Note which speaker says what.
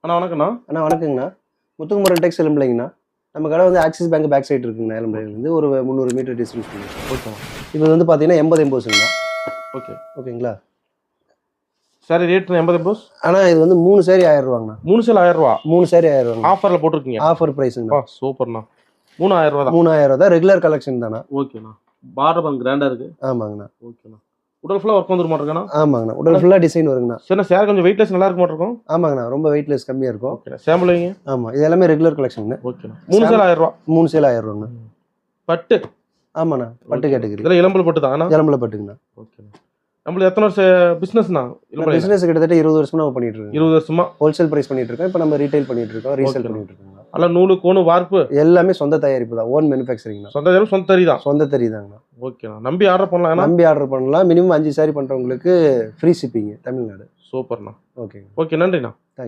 Speaker 1: அண்ணா வணக்கண்ணா.
Speaker 2: அண்ணா வணக்கங்கண்ணா. முத்துக்குமரன் டெக்ஸ் எலும்பலைங்கண்ணா. நம்ம கடை வந்து ஆக்சிஸ் பேங்க் பேக் சைடு இருக்குங்கண்ணா. எலும்பலையிலேருந்து ஒரு 300 மீட்டர் டிஸ்டன்ஸ் பண்ணுங்க.
Speaker 1: ஓகேண்ணா.
Speaker 2: இது வந்து பார்த்தீங்கன்னா 80 எம்போஸுங்கண்ணா.
Speaker 1: ஓகே
Speaker 2: ஓகேங்களா?
Speaker 1: சாரி ரேட்ண்ணா 80 எம்போஸ்.
Speaker 2: ஆனால் இது வந்து 3 சேரி 1000 ரூபாங்கண்ணா.
Speaker 1: 3 சேல் 1000 ரூபா.
Speaker 2: 3 சேரி 1000 ரூபாங்க.
Speaker 1: ஆஃபரில் போட்டிருக்கீங்க.
Speaker 2: ஆஃபர் ப்ரைஸுங்கண்ணா.
Speaker 1: சூப்பர்ண்ணா. 3000 ரூபா தான்.
Speaker 2: 3000 ரூபா தான். ரெகுலர் கலெக்ஷன் தானே.
Speaker 1: ஓகேண்ணா. பார்டர் பண்ண கிராண்டாக இருக்குது.
Speaker 2: ஆமாங்கண்ணா.
Speaker 1: ஓகேண்ணா. உடல் ஃபுல்லாக ஒர்க் வந்துருமா இருக்கண்ணா?
Speaker 2: ஆமாங்கண்ணா. உடல் ஃபுல்லாக டிசைன் வருங்கண்ணா.
Speaker 1: சரிண்ணா. சேர் கொஞ்சம் வெயிட்லெஸ் நல்லா இருக்க மாட்டிருக்கும்.
Speaker 2: ஆமாங்கண்ணா. ரொம்ப வெயிட்லெஸ் கம்மியாக இருக்கும்.
Speaker 1: ஓகே சாம்பிள் வைங்க.
Speaker 2: ஆமாம், இது எல்லாமே ரெகுலர் கலெக்ஷன்.
Speaker 1: ஓகேண்ணா. 3 சேல் 1000 ரூபா.
Speaker 2: 3 சேல் 1000 ரூபாங்க.
Speaker 1: பட்டு.
Speaker 2: ஆமாண்ணா, பட்டு கேட்டகரி.
Speaker 1: இதில் இளம்பல் பட்டு தாங்கண்ணா.
Speaker 2: இளம்பல பட்டுங்கண்ணா.
Speaker 1: ஓகேண்ணா. நம்மளுக்கு எத்தனை வருஷம் பிஸ்னஸ்ண்ணா?
Speaker 2: பிசினஸ் கிட்டத்தட்ட 20 வருஷமா நம்ம பண்ணிட்டு இருக்கோம்.
Speaker 1: 20 வருஷமா
Speaker 2: ஹோல்சேல் பிரைஸ் பண்ணிட்டு இருக்கோம். இப்போ நம்ம ரீட்டைல் பண்ணிட்டு இருக்கோம், ரீசேல் பண்ணிட்டு இருக்கோம்.
Speaker 1: அல்ல நூலு கோணு வார்ப்பு
Speaker 2: எல்லாமே சொந்த தயாரிப்பு தான். ஓன் மேனுஃபேக்சரிங் தான்.
Speaker 1: சொந்த தயாரிப்பு சொந்த தறி தான்.
Speaker 2: சொந்த தறி தாங்கண்ணா.
Speaker 1: ஓகேண்ணா. நம்பி ஆர்டர் பண்ணலாம்.
Speaker 2: நம்பி ஆர்டர் பண்ணலாம். மினிமம் 5 சாரி பண்றவங்களுக்கு ஃப்ரீ ஷிப்பிங் தமிழ்நாடு.
Speaker 1: சூப்பர்ண்ணா.
Speaker 2: ஓகே
Speaker 1: ஓகே நன்றிண்ணா.
Speaker 2: தேங்க்யூ.